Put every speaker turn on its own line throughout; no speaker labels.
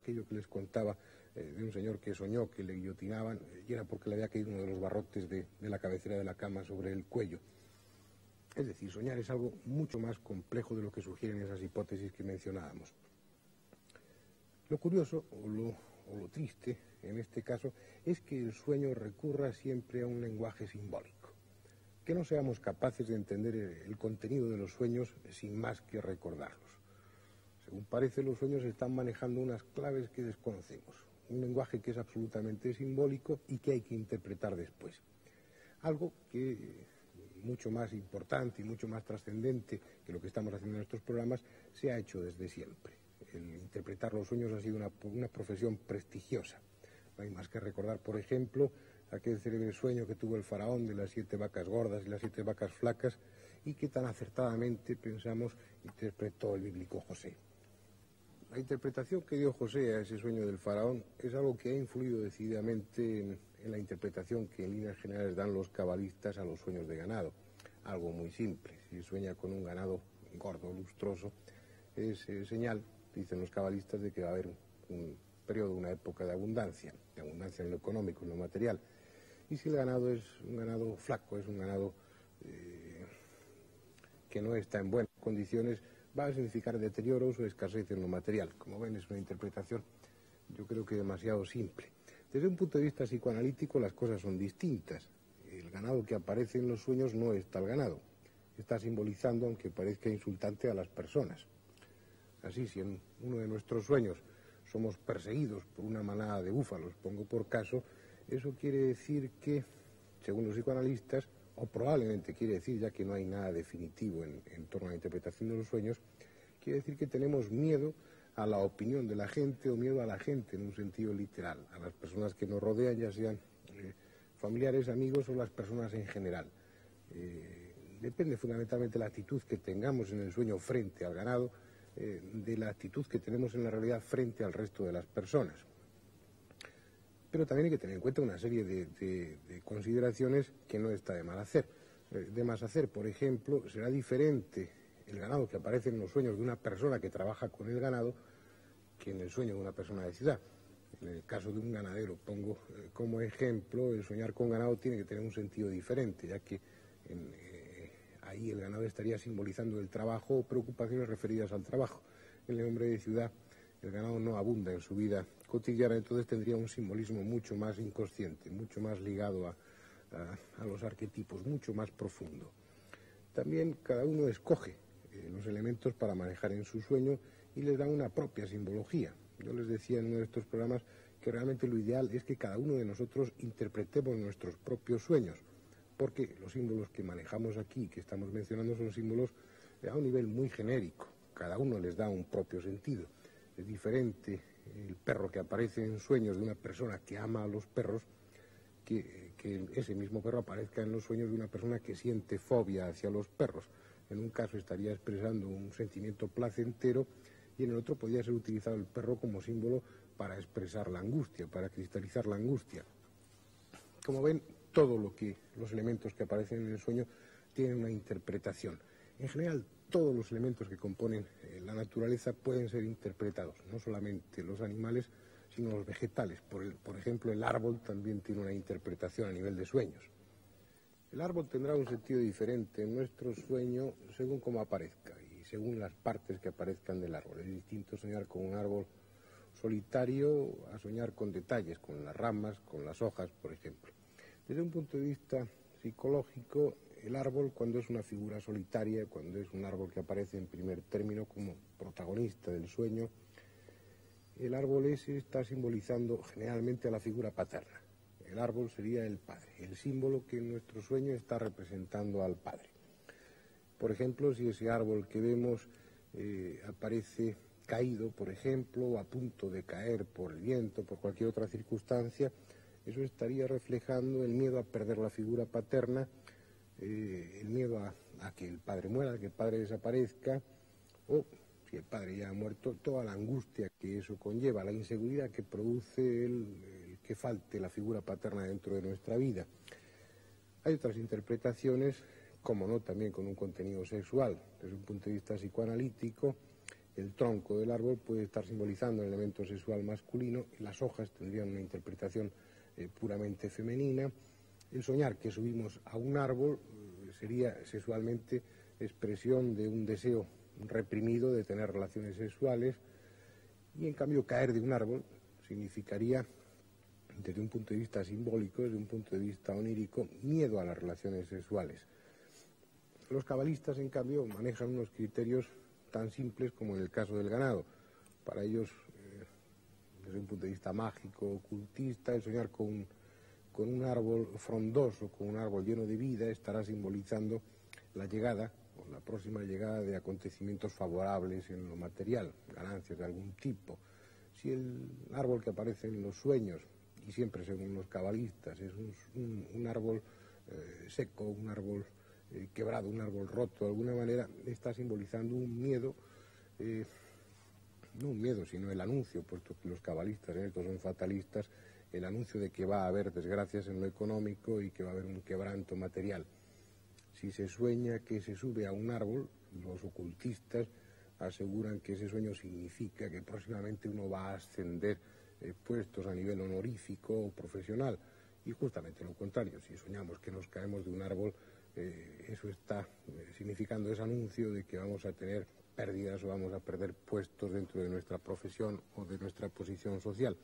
Aquello que les contaba de un señor que soñó que le guillotinaban y era porque le había caído uno de los barrotes de la cabecera de la cama sobre el cuello. Es decir, soñar es algo mucho más complejo de lo que sugieren esas hipótesis que mencionábamos. Lo curioso o lo triste en este caso es que el sueño recurra siempre a un lenguaje simbólico, que no seamos capaces de entender el contenido de los sueños sin más que recordarlos. Según parece, los sueños están manejando unas claves que desconocemos, un lenguaje que es absolutamente simbólico y que hay que interpretar después. Algo que mucho más importante y mucho más trascendente que lo que estamos haciendo en estos programas se ha hecho desde siempre. El interpretar los sueños ha sido una profesión prestigiosa. No hay más que recordar, por ejemplo, aquel célebre sueño que tuvo el faraón de las 7 vacas gordas y las 7 vacas flacas y que tan acertadamente, pensamos, interpretó el bíblico José. La interpretación que dio José a ese sueño del faraón es algo que ha influido decididamente en la interpretación que en líneas generales dan los cabalistas a los sueños de ganado. Algo muy simple. Si sueña con un ganado gordo, lustroso, es señal, dicen los cabalistas, de que va a haber un periodo, una época de abundancia en lo económico, en lo material. Y si el ganado es un ganado flaco, es un ganado que no está en buenas condiciones, va a significar deterioros o escasez en lo material. Como ven, es una interpretación, yo creo que demasiado simple. Desde un punto de vista psicoanalítico, las cosas son distintas. El ganado que aparece en los sueños no es tal ganado. Está simbolizando, aunque parezca insultante, a las personas. Así, si en uno de nuestros sueños somos perseguidos por una manada de búfalos, pongo por caso, eso quiere decir que, según los psicoanalistas, o probablemente quiere decir, ya que no hay nada definitivo en torno a la interpretación de los sueños, quiere decir que tenemos miedo a la opinión de la gente o miedo a la gente en un sentido literal, a las personas que nos rodean, ya sean familiares, amigos o las personas en general. Depende fundamentalmente de la actitud que tengamos en el sueño frente al ganado, de la actitud que tenemos en la realidad frente al resto de las personas. Pero también hay que tener en cuenta una serie de consideraciones que no está de más hacer. Por ejemplo, será diferente el ganado que aparece en los sueños de una persona que trabaja con el ganado que en el sueño de una persona de ciudad. En el caso de un ganadero, pongo como ejemplo, el soñar con ganado tiene que tener un sentido diferente, ya que ahí el ganado estaría simbolizando el trabajo o preocupaciones referidas al trabajo. En el hombre de ciudad, el ganado no abunda en su vida cotidiana, entonces tendría un simbolismo mucho más inconsciente, mucho más ligado a los arquetipos, mucho más profundo. También cada uno escoge los elementos para manejar en su sueño y les da una propia simbología. Yo les decía en uno de estos programas que realmente lo ideal es que cada uno de nosotros interpretemos nuestros propios sueños, porque los símbolos que manejamos aquí, que estamos mencionando, son símbolos a un nivel muy genérico. Cada uno les da un propio sentido. Es diferente el perro que aparece en sueños de una persona que ama a los perros que ese mismo perro aparezca en los sueños de una persona que siente fobia hacia los perros. En un caso estaría expresando un sentimiento placentero y en el otro podría ser utilizado el perro como símbolo para expresar la angustia, para cristalizar la angustia. Como ven, los elementos que aparecen en el sueño tienen una interpretación. En general, todos los elementos que componen la naturaleza pueden ser interpretados, no solamente los animales, sino los vegetales. Por ejemplo, el árbol también tiene una interpretación a nivel de sueños. El árbol tendrá un sentido diferente en nuestro sueño según cómo aparezca y según las partes que aparezcan del árbol. Es distinto soñar con un árbol solitario a soñar con detalles, con las ramas, con las hojas, por ejemplo. Desde un punto de vista psicológico, el árbol, cuando es una figura solitaria, cuando es un árbol que aparece en primer término como protagonista del sueño, el árbol ese está simbolizando generalmente a la figura paterna. El árbol sería el padre, el símbolo que en nuestro sueño está representando al padre. Por ejemplo, si ese árbol que vemos aparece caído, por ejemplo, o a punto de caer por el viento, por cualquier otra circunstancia, eso estaría reflejando el miedo a perder la figura paterna, el miedo a que el padre muera, a que el padre desaparezca, o, si el padre ya ha muerto, toda la angustia que eso conlleva, la inseguridad que produce el que falte la figura paterna dentro de nuestra vida. Hay otras interpretaciones, como no, también con un contenido sexual, desde un punto de vista psicoanalítico, El tronco del árbol puede estar simbolizando el elemento sexual masculino, y las hojas tendrían una interpretación puramente femenina. El soñar que subimos a un árbol sería sexualmente expresión de un deseo reprimido de tener relaciones sexuales, y en cambio caer de un árbol significaría, desde un punto de vista simbólico, desde un punto de vista onírico, miedo a las relaciones sexuales. Los cabalistas, en cambio, manejan unos criterios tan simples como en el caso del ganado. Para ellos, desde un punto de vista mágico, ocultista, el soñar con un árbol frondoso, con un árbol lleno de vida, estará simbolizando la llegada o la próxima llegada de acontecimientos favorables en lo material, ganancias de algún tipo. Si el árbol que aparece en los sueños, y siempre según los cabalistas, es un árbol seco, un árbol quebrado, un árbol roto de alguna manera, está simbolizando un miedo, no un miedo, sino el anuncio, puesto que los cabalistas en esto son fatalistas, el anuncio de que va a haber desgracias en lo económico y que va a haber un quebranto material. Si se sueña que se sube a un árbol, los ocultistas aseguran que ese sueño significa que próximamente uno va a ascender puestos a nivel honorífico o profesional, y justamente lo contrario, si soñamos que nos caemos de un árbol, eso está significando ese anuncio de que vamos a tener pérdidas o vamos a perder puestos dentro de nuestra profesión o de nuestra posición social.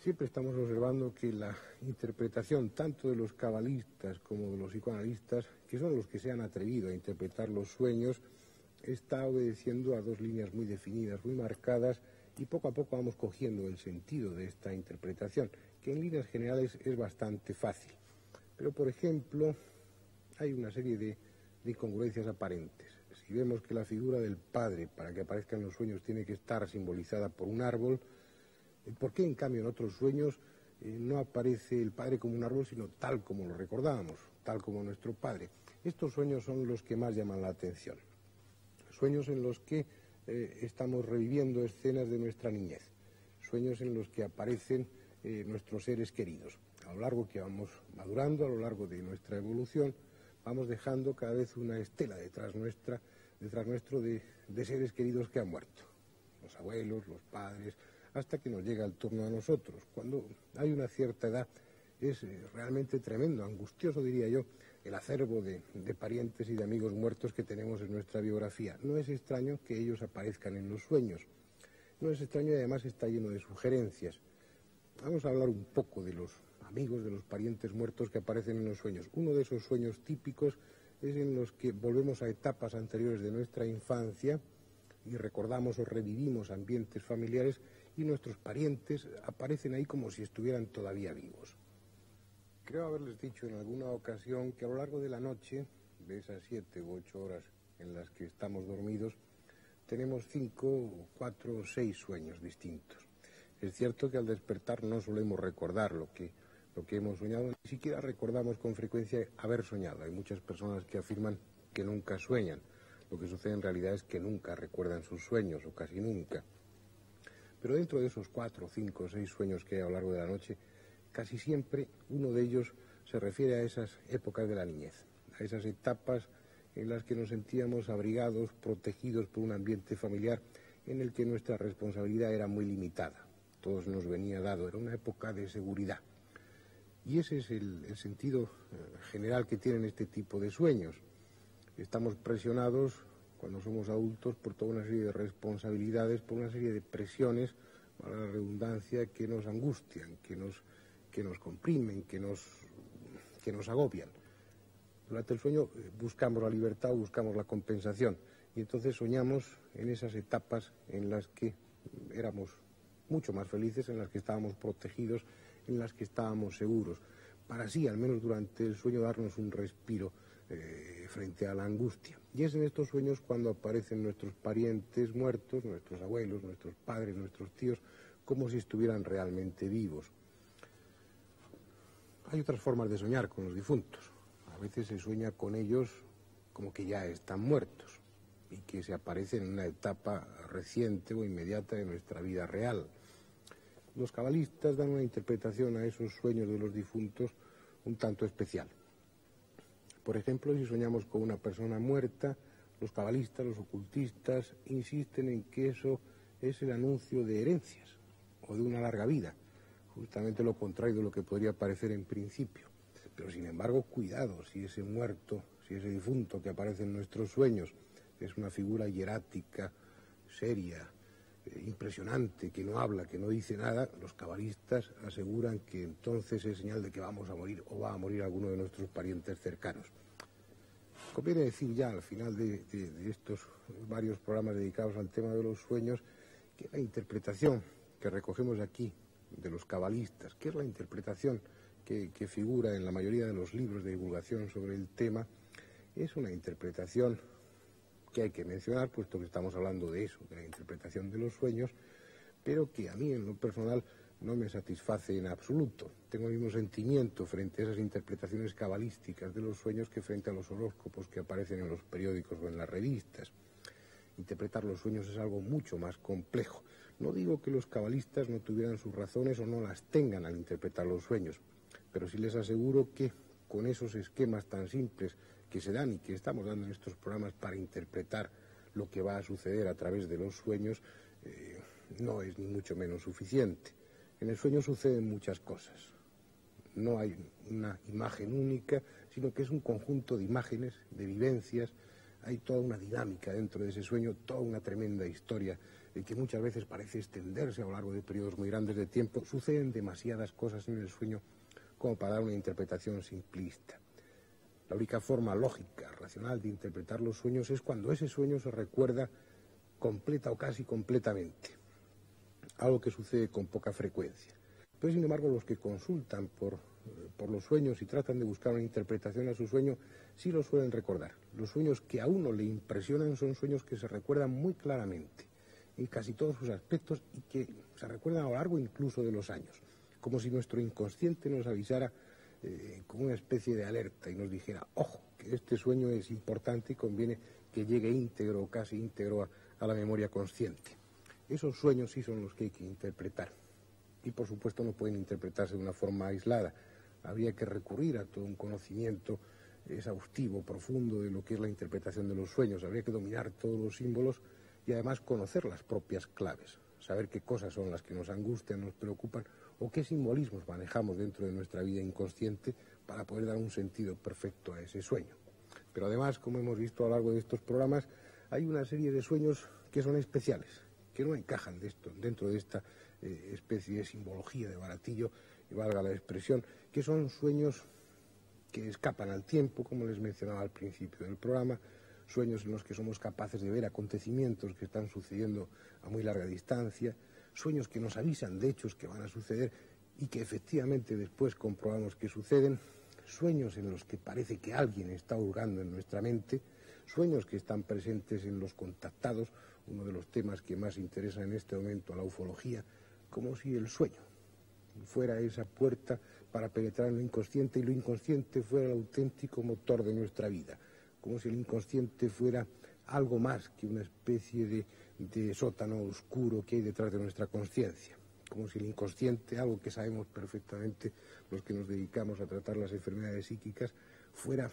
Siempre estamos observando que la interpretación tanto de los cabalistas como de los psicoanalistas, que son los que se han atrevido a interpretar los sueños, está obedeciendo a dos líneas muy definidas, muy marcadas, y poco a poco vamos cogiendo el sentido de esta interpretación, que en líneas generales es bastante fácil. Pero, por ejemplo, hay una serie de incongruencias aparentes. Si vemos que la figura del padre, para que aparezca en los sueños, tiene que estar simbolizada por un árbol, ¿por qué en cambio en otros sueños no aparece el padre como un árbol, sino tal como lo recordábamos, tal como nuestro padre? Estos sueños son los que más llaman la atención. Sueños en los que estamos reviviendo escenas de nuestra niñez, sueños en los que aparecen nuestros seres queridos. A lo largo que vamos madurando, a lo largo de nuestra evolución, vamos dejando cada vez una estela detrás nuestro de seres queridos que han muerto. Los abuelos, los padres, hasta que nos llega el turno a nosotros. Cuando hay una cierta edad es realmente tremendo, angustioso diría yo, el acervo de parientes y de amigos muertos que tenemos en nuestra biografía. No es extraño que ellos aparezcan en los sueños. No es extraño y además está lleno de sugerencias. Vamos a hablar un poco de los amigos, de los parientes muertos que aparecen en los sueños. Uno de esos sueños típicos es en los que volvemos a etapas anteriores de nuestra infancia y recordamos o revivimos ambientes familiares y nuestros parientes aparecen ahí como si estuvieran todavía vivos. Creo haberles dicho en alguna ocasión que a lo largo de la noche, de esas 7 u 8 horas en las que estamos dormidos, tenemos 5, 4 o 6 sueños distintos. Es cierto que al despertar no solemos recordar lo que hemos soñado, ni siquiera recordamos con frecuencia haber soñado. Hay muchas personas que afirman que nunca sueñan. Lo que sucede en realidad es que nunca recuerdan sus sueños, o casi nunca. Pero dentro de esos 4, 5 o 6 sueños que hay a lo largo de la noche, casi siempre uno de ellos se refiere a esas épocas de la niñez, a esas etapas en las que nos sentíamos abrigados, protegidos por un ambiente familiar en el que nuestra responsabilidad era muy limitada. Todo nos venía dado, era una época de seguridad. Y ese es el sentido general que tienen este tipo de sueños. Estamos presionados, cuando somos adultos, por toda una serie de responsabilidades, por una serie de presiones, para la redundancia, que nos angustian, que nos comprimen, que nos agobian. Durante el sueño buscamos la libertad o buscamos la compensación, y entonces soñamos en esas etapas en las que éramos mucho más felices, en las que estábamos protegidos, en las que estábamos seguros, para así, al menos durante el sueño, darnos un respiro frente a la angustia. Y es en estos sueños cuando aparecen nuestros parientes muertos, nuestros abuelos, nuestros padres, nuestros tíos, como si estuvieran realmente vivos. Hay otras formas de soñar con los difuntos. A veces se sueña con ellos como que ya están muertos y que se aparecen en una etapa reciente o inmediata de nuestra vida real. Los cabalistas dan una interpretación a esos sueños de los difuntos un tanto especial. Por ejemplo, si soñamos con una persona muerta, Los cabalistas, los ocultistas, insisten en que eso es el anuncio de herencias o de una larga vida, justamente lo contrario de lo que podría parecer en principio. Pero sin embargo, cuidado, si ese muerto, si ese difunto que aparece en nuestros sueños es una figura hierática, seria, impresionante, que no habla, que no dice nada, los cabalistas aseguran que entonces es señal de que vamos a morir o va a morir alguno de nuestros parientes cercanos. Conviene decir ya al final de estos varios programas dedicados al tema de los sueños que la interpretación que recogemos aquí de los cabalistas, que es la interpretación que figura en la mayoría de los libros de divulgación sobre el tema, es una interpretación que hay que mencionar, puesto que estamos hablando de eso, de la interpretación de los sueños, pero que a mí en lo personal no me satisface en absoluto. Tengo el mismo sentimiento frente a esas interpretaciones cabalísticas de los sueños que frente a los horóscopos que aparecen en los periódicos o en las revistas. Interpretar los sueños es algo mucho más complejo. No digo que los cabalistas no tuvieran sus razones o no las tengan al interpretar los sueños, pero sí les aseguro que con esos esquemas tan simples que se dan y que estamos dando en estos programas para interpretar lo que va a suceder a través de los sueños, no es ni mucho menos suficiente. En el sueño suceden muchas cosas. No hay una imagen única, sino que es un conjunto de imágenes, de vivencias. Hay toda una dinámica dentro de ese sueño, toda una tremenda historia que muchas veces parece extenderse a lo largo de periodos muy grandes de tiempo. Suceden demasiadas cosas en el sueño como para dar una interpretación simplista. La única forma lógica, racional de interpretar los sueños es cuando ese sueño se recuerda completa o casi completamente, algo que sucede con poca frecuencia. Pero sin embargo los que consultan por los sueños y tratan de buscar una interpretación a su sueño, sí lo suelen recordar. Los sueños que a uno le impresionan son sueños que se recuerdan muy claramente, en casi todos sus aspectos, y que se recuerdan a lo largo incluso de los años, como si nuestro inconsciente nos avisara con una especie de alerta y nos dijera, ojo, que este sueño es importante y conviene que llegue íntegro o casi íntegro a la memoria consciente. Esos sueños sí son los que hay que interpretar y por supuesto no pueden interpretarse de una forma aislada. Habría que recurrir a todo un conocimiento exhaustivo, profundo de lo que es la interpretación de los sueños. Habría que dominar todos los símbolos y además conocer las propias claves, saber qué cosas son las que nos angustian, nos preocupan o qué simbolismos manejamos dentro de nuestra vida inconsciente para poder dar un sentido perfecto a ese sueño. Pero además, como hemos visto a lo largo de estos programas, hay una serie de sueños que son especiales, que no encajan dentro de esta especie de simbología de baratillo, y valga la expresión, que son sueños que escapan al tiempo, como les mencionaba al principio del programa, sueños en los que somos capaces de ver acontecimientos que están sucediendo a muy larga distancia, sueños que nos avisan de hechos que van a suceder y que efectivamente después comprobamos que suceden, sueños en los que parece que alguien está hurgando en nuestra mente, sueños que están presentes en los contactados, uno de los temas que más interesa en este momento a la ufología, como si el sueño fuera esa puerta para penetrar en lo inconsciente y lo inconsciente fuera el auténtico motor de nuestra vida, como si el inconsciente fuera algo más que una especie de sótano oscuro que hay detrás de nuestra conciencia, como si el inconsciente, algo que sabemos perfectamente los que nos dedicamos a tratar las enfermedades psíquicas, fuera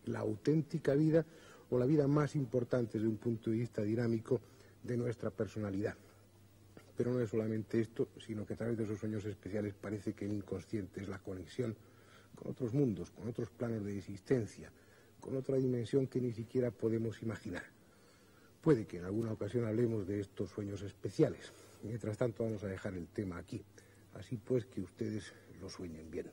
la auténtica vida o la vida más importante desde un punto de vista dinámico de nuestra personalidad. Pero no es solamente esto, sino que a través de esos sueños especiales parece que el inconsciente es la conexión con otros mundos, con otros planos de existencia, con otra dimensión que ni siquiera podemos imaginar. Puede que en alguna ocasión hablemos de estos sueños especiales. Mientras tanto vamos a dejar el tema aquí. Así pues, que ustedes lo sueñen bien.